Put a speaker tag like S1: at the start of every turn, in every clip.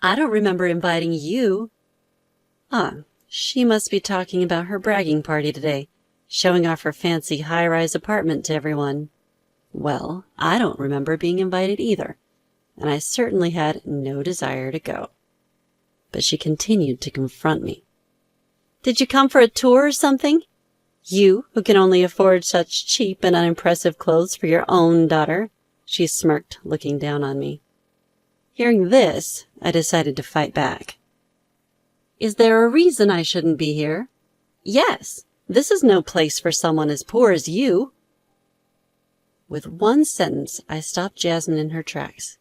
S1: I don't remember inviting you. Ah, she must be talking about her bragging party today, showing off her fancy high-rise apartment to everyone. Well, I don't remember being invited either, and I certainly had no desire to go. But she continued to confront me. Did you come for a tour or something? You, who can only afford such cheap and unimpressive clothes for your own daughter? She smirked, looking down on me. Hearing this, I decided to fight back. Is there a reason I shouldn't be here? Yes, this is no place for someone as poor as you. With one sentence, I stopped Jasmine in her tracks.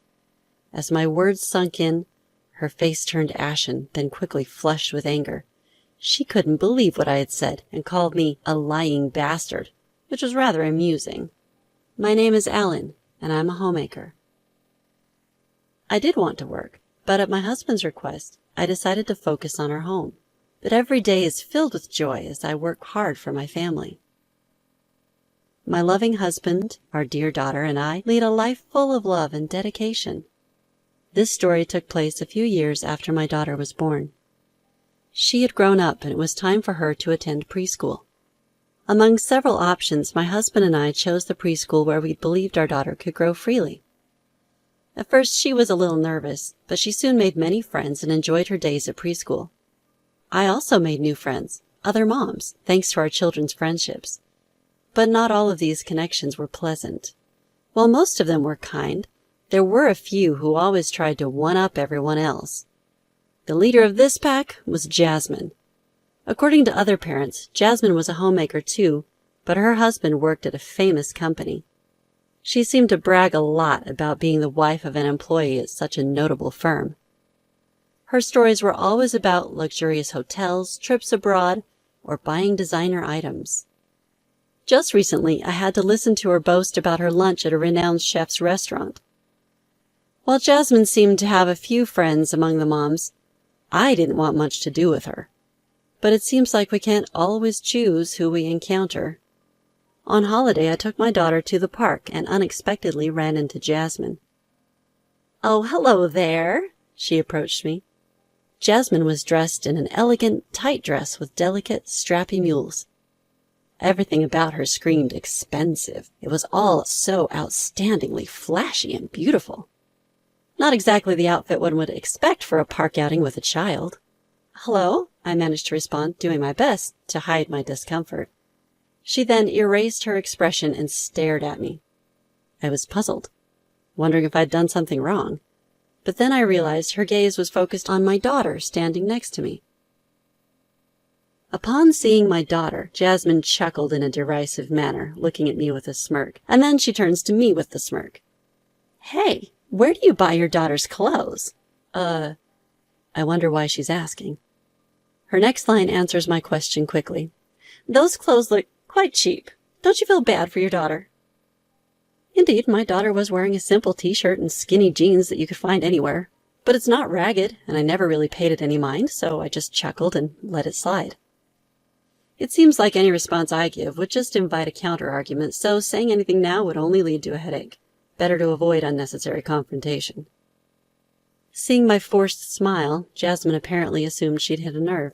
S1: As my words sunk in, her face turned ashen, then quickly flushed with anger. She couldn't believe what I had said and called me a lying bastard, which was rather amusing. My name is Ellen, and I'm a homemaker. I did want to work, but at my husband's request, I decided to focus on our home. But every day is filled with joy as I work hard for my family. My loving husband, our dear daughter, and I lead a life full of love and dedication. This story took place a few years after my daughter was born. She had grown up, and it was time for her to attend preschool. Among several options, my husband and I chose the preschool where we believed our daughter could grow freely. At first, she was a little nervous, but she soon made many friends and enjoyed her days at preschool. I also made new friends, other moms, thanks to our children's friendships. But not all of these connections were pleasant. While most of them were kind, there were a few who always tried to one-up everyone else. The leader of this pack was Jasmine. According to other parents, Jasmine was a homemaker too, but her husband worked at a famous company. She seemed to brag a lot about being the wife of an employee at such a notable firm. Her stories were always about luxurious hotels, trips abroad, or buying designer items. Just recently, I had to listen to her boast about her lunch at a renowned chef's restaurant. While Jasmine seemed to have a few friends among the moms, I didn't want much to do with her. But it seems like we can't always choose who we encounter. On holiday, I took my daughter to the park and unexpectedly ran into Jasmine. "Oh, hello there," she approached me. Jasmine was dressed in an elegant, tight dress with delicate, strappy mules. Everything about her screamed expensive. It was all so outstandingly flashy and beautiful. Not exactly the outfit one would expect for a park outing with a child. "Hello," I managed to respond, doing my best to hide my discomfort. She then erased her expression and stared at me. I was puzzled, wondering if I'd done something wrong. But then I realized her gaze was focused on my daughter standing next to me. Upon seeing my daughter, Jasmine chuckled in a derisive manner, looking at me with a smirk, and then she turns to me with the smirk. "Hey, where do you buy your daughter's clothes?" I wonder why she's asking. Her next line answers my question quickly. "Those clothes look quite cheap. Don't you feel bad for your daughter?" Indeed, my daughter was wearing a simple t-shirt and skinny jeans that you could find anywhere. But it's not ragged, and I never really paid it any mind, so I just chuckled and let it slide. It seems like any response I give would just invite a counter-argument, so saying anything now would only lead to a headache. Better to avoid unnecessary confrontation. Seeing my forced smile, Jasmine apparently assumed she'd hit a nerve.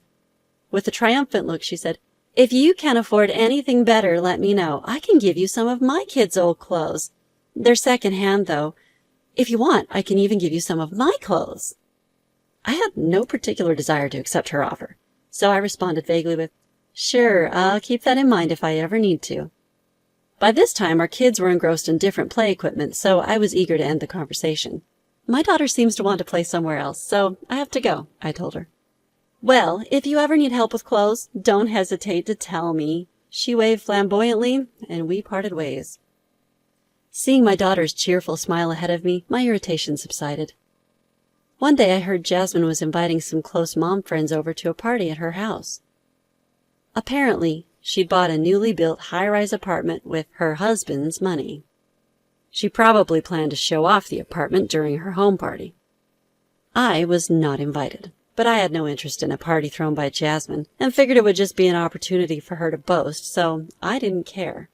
S1: With a triumphant look, she said, "If you can't afford anything better, let me know. I can give you some of my kids' old clothes. They're second-hand, though. If you want, I can even give you some of my clothes." I had no particular desire to accept her offer, so I responded vaguely with, "Sure, I'll keep that in mind if I ever need to." By this time, our kids were engrossed in different play equipment, so I was eager to end the conversation. "My daughter seems to want to play somewhere else, so I have to go," I told her. "Well, if you ever need help with clothes, don't hesitate to tell me." She waved flamboyantly, and we parted ways. Seeing my daughter's cheerful smile ahead of me, my irritation subsided. One day I heard Jasmine was inviting some close mom friends over to a party at her house. Apparently, she'd bought a newly built high-rise apartment with her husband's money. She probably planned to show off the apartment during her home party. I was not invited, but I had no interest in a party thrown by Jasmine and figured it would just be an opportunity for her to boast, so I didn't care.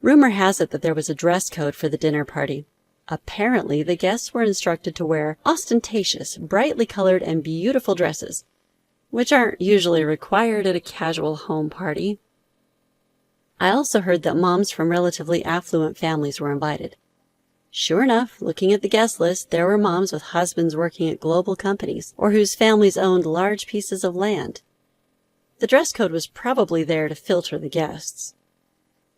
S1: Rumor has it that there was a dress code for the dinner party. Apparently, the guests were instructed to wear ostentatious, brightly colored, and beautiful dresses, which aren't usually required at a casual home party. I also heard that moms from relatively affluent families were invited. Sure enough, looking at the guest list, there were moms with husbands working at global companies or whose families owned large pieces of land. The dress code was probably there to filter the guests.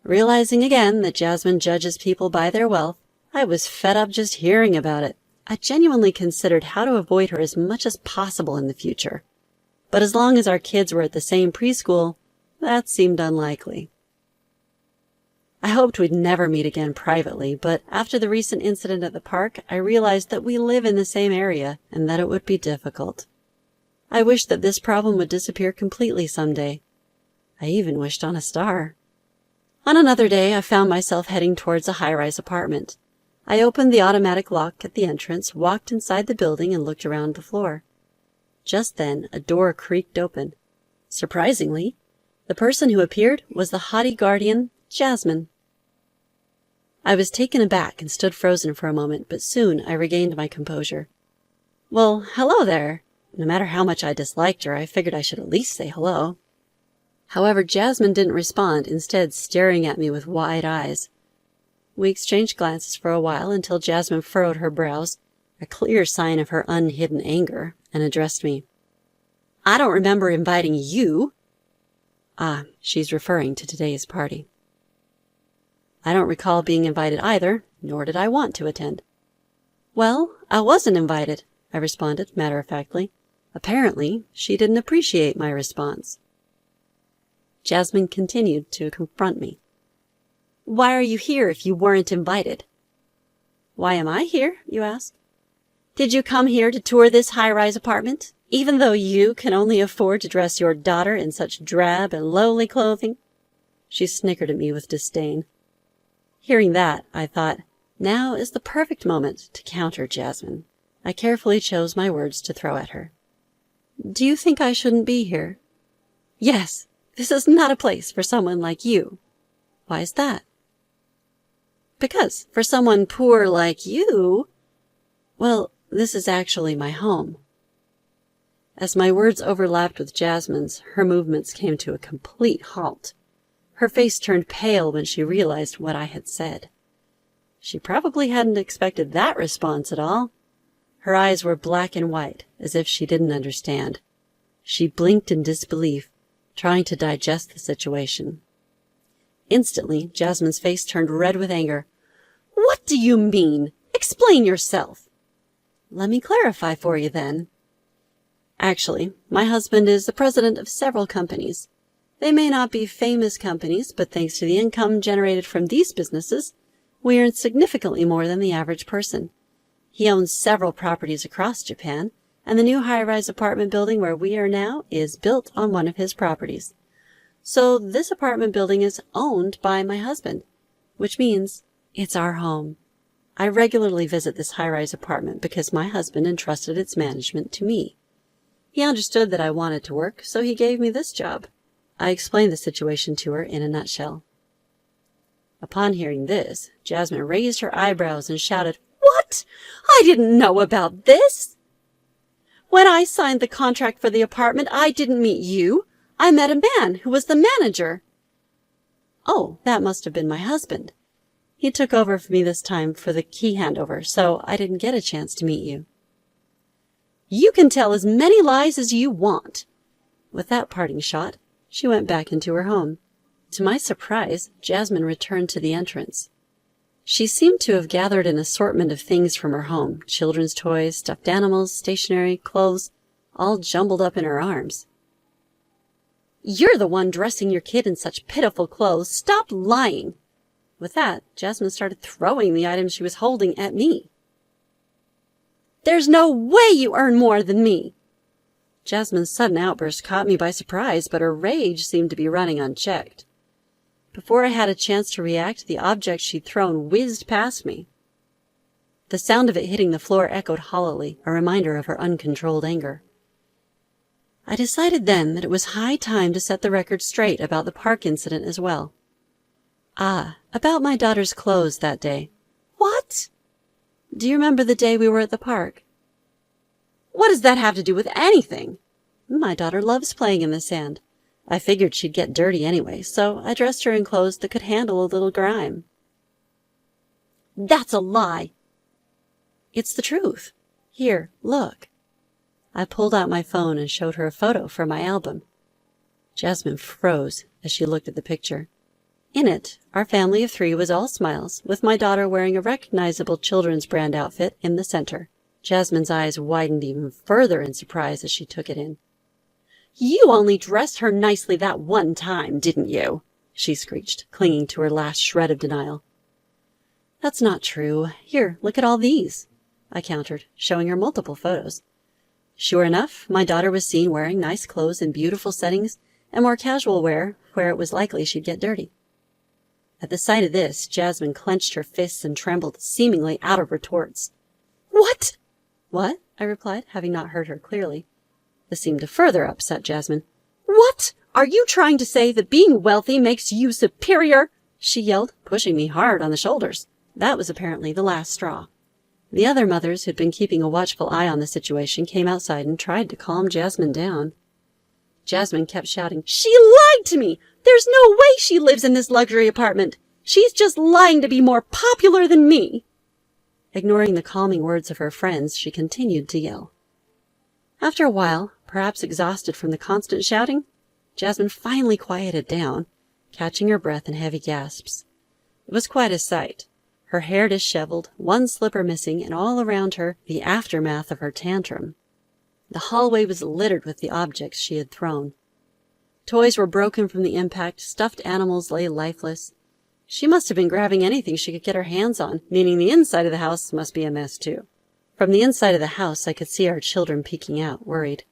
S1: Realizing again that Jasmine judges people by their wealth, I was fed up just hearing about it. I genuinely considered how to avoid her as much as possible in the future. But as long as our kids were at the same preschool, that seemed unlikely. I hoped we'd never meet again privately, but after the recent incident at the park, I realized that we live in the same area and that it would be difficult. I wished that this problem would disappear completely someday. I even wished on a star. On another day, I found myself heading towards a high-rise apartment. I opened the automatic lock at the entrance, walked inside the building, and looked around the floor. Just then, a door creaked open. Surprisingly, the person who appeared was the haughty guardian, Jasmine. I was taken aback and stood frozen for a moment, but soon I regained my composure. Well, hello there. No matter how much I disliked her, I figured I should at least say hello. However, Jasmine didn't respond, instead staring at me with wide eyes. We exchanged glances for a while until Jasmine furrowed her brows, a clear sign of her unhidden anger, and addressed me. I don't remember inviting you. Ah, she's referring to today's party. I don't recall being invited either, nor did I want to attend. Well, I wasn't invited, I responded matter-of-factly. Apparently, she didn't appreciate my response. Jasmine continued to confront me. Why are you here if you weren't invited? Why am I here, you ask? Did you come here to tour this high-rise apartment, even though you can only afford to dress your daughter in such drab and lowly clothing? She snickered at me with disdain. Hearing that, I thought, now is the perfect moment to counter Jasmine. I carefully chose my words to throw at her. Do you think I shouldn't be here? Yes, this is not a place for someone like you. Why is that? Because for someone poor like you, well, this is actually my home. As my words overlapped with Jasmine's, her movements came to a complete halt. Her face turned pale when she realized what I had said. She probably hadn't expected that response at all. Her eyes were black and white, as if she didn't understand. She blinked in disbelief, trying to digest the situation. Instantly, Jasmine's face turned red with anger. What do you mean? Explain yourself. Let me clarify for you, then. Actually, my husband is the president of several companies. They may not be famous companies, but thanks to the income generated from these businesses, we earn significantly more than the average person. He owns several properties across Japan, and the new high-rise apartment building where we are now is built on one of his properties. So this apartment building is owned by my husband, which means it's our home. I regularly visit this high-rise apartment because my husband entrusted its management to me. He understood that I wanted to work, so he gave me this job. I explained the situation to her in a nutshell. Upon hearing this, Jasmine raised her eyebrows and shouted, What? I didn't know about this! When I signed the contract for the apartment, I didn't meet you. I met a man who was the manager. Oh, that must have been my husband. He took over for me this time for the key handover, so I didn't get a chance to meet you. You can tell as many lies as you want. With that parting shot, she went back into her home. To my surprise, Jasmine returned to the entrance. She seemed to have gathered an assortment of things from her home, children's toys, stuffed animals, stationery, clothes, all jumbled up in her arms. You're the one dressing your kid in such pitiful clothes. Stop lying. With that, Jasmine started throwing the items she was holding at me. There's no way you earn more than me. Jasmine's sudden outburst caught me by surprise, but her rage seemed to be running unchecked. Before I had a chance to react, the object she'd thrown whizzed past me. The sound of it hitting the floor echoed hollowly, a reminder of her uncontrolled anger. I decided then that it was high time to set the record straight about the park incident as well. About my daughter's clothes that day. What? Do you remember the day we were at the park?" "What does that have to do with anything?" "My daughter loves playing in the sand. I figured she'd get dirty anyway, so I dressed her in clothes that could handle a little grime." "That's a lie." "It's the truth. Here, look." I pulled out my phone and showed her a photo from my album. Jasmine froze as she looked at the picture. In it, our family of 3 was all smiles, with my daughter wearing a recognizable children's brand outfit in the center. Jasmine's eyes widened even further in surprise as she took it in. "You only dressed her nicely that one time, didn't you?" she screeched, clinging to her last shred of denial. "That's not true. Here, look at all these," I countered, showing her multiple photos. Sure enough, my daughter was seen wearing nice clothes in beautiful settings and more casual wear where it was likely she'd get dirty. At the sight of this, Jasmine clenched her fists and trembled, seemingly out of retorts. "What?" "What?" I replied, having not heard her clearly. This seemed to further upset Jasmine. "What? Are you trying to say that being wealthy makes you superior?" she yelled, pushing me hard on the shoulders. That was apparently the last straw. The other mothers who'd been keeping a watchful eye on the situation came outside and tried to calm Jasmine down. Jasmine kept shouting, "She lied to me! There's no way she lives in this luxury apartment! She's just lying to be more popular than me!" Ignoring the calming words of her friends, she continued to yell. After a while, perhaps exhausted from the constant shouting, Jasmine finally quieted down, catching her breath in heavy gasps. It was quite a sight. Her hair disheveled, one slipper missing, and all around her the aftermath of her tantrum. The hallway was littered with the objects she had thrown. Toys were broken from the impact, stuffed animals lay lifeless. She must have been grabbing anything she could get her hands on, meaning the inside of the house must be a mess too. From the inside of the house, I could see our children peeking out, worried.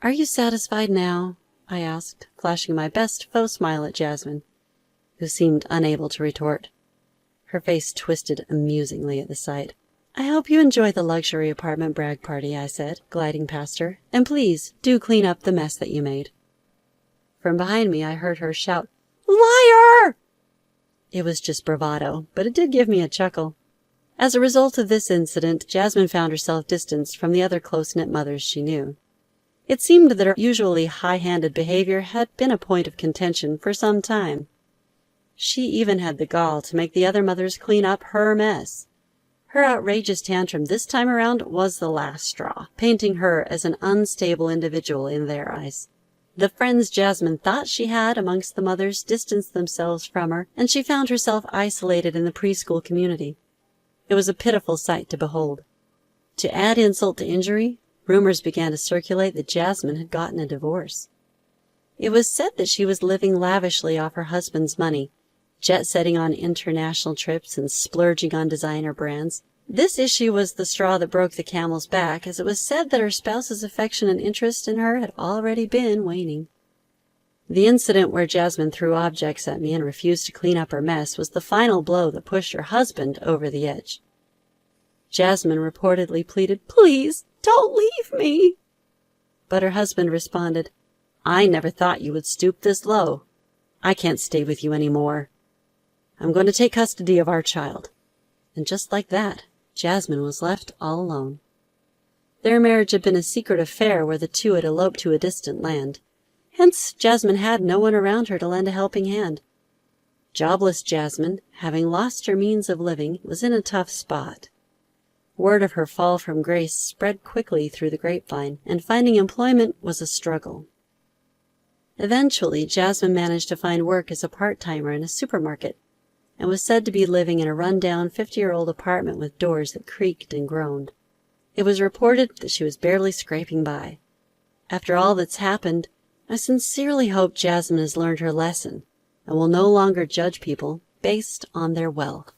S1: "Are you satisfied now?" I asked, flashing my best faux smile at Jasmine, who seemed unable to retort. Her face twisted amusingly at the sight. "I hope you enjoy the luxury apartment brag party," I said, gliding past her. "And please, do clean up the mess that you made." From behind me, I heard her shout, "Liar!" It was just bravado, but it did give me a chuckle. As a result of this incident, Jasmine found herself distanced from the other close-knit mothers she knew. It seemed that her usually high-handed behavior had been a point of contention for some time. She even had the gall to make the other mothers clean up her mess. Her outrageous tantrum this time around was the last straw, painting her as an unstable individual in their eyes. The friends Jasmine thought she had amongst the mothers distanced themselves from her, and she found herself isolated in the preschool community. It was a pitiful sight to behold. To add insult to injury, rumors began to circulate that Jasmine had gotten a divorce. It was said that she was living lavishly off her husband's money, jet-setting on international trips and splurging on designer brands. This issue was the straw that broke the camel's back, as it was said that her spouse's affection and interest in her had already been waning. The incident where Jasmine threw objects at me and refused to clean up her mess was the final blow that pushed her husband over the edge. Jasmine reportedly pleaded, "Please, don't leave me." But her husband responded, "I never thought you would stoop this low. I can't stay with you anymore. I'm going to take custody of our child." And just like that, Jasmine was left all alone. Their marriage had been a secret affair where the two had eloped to a distant land. Hence, Jasmine had no one around her to lend a helping hand. Jobless Jasmine, having lost her means of living, was in a tough spot. Word of her fall from grace spread quickly through the grapevine, and finding employment was a struggle. Eventually, Jasmine managed to find work as a part-timer in a supermarket, and was said to be living in a run-down 50-year-old apartment with doors that creaked and groaned. It was reported that she was barely scraping by. After all that's happened, I sincerely hope Jasmine has learned her lesson and will no longer judge people based on their wealth.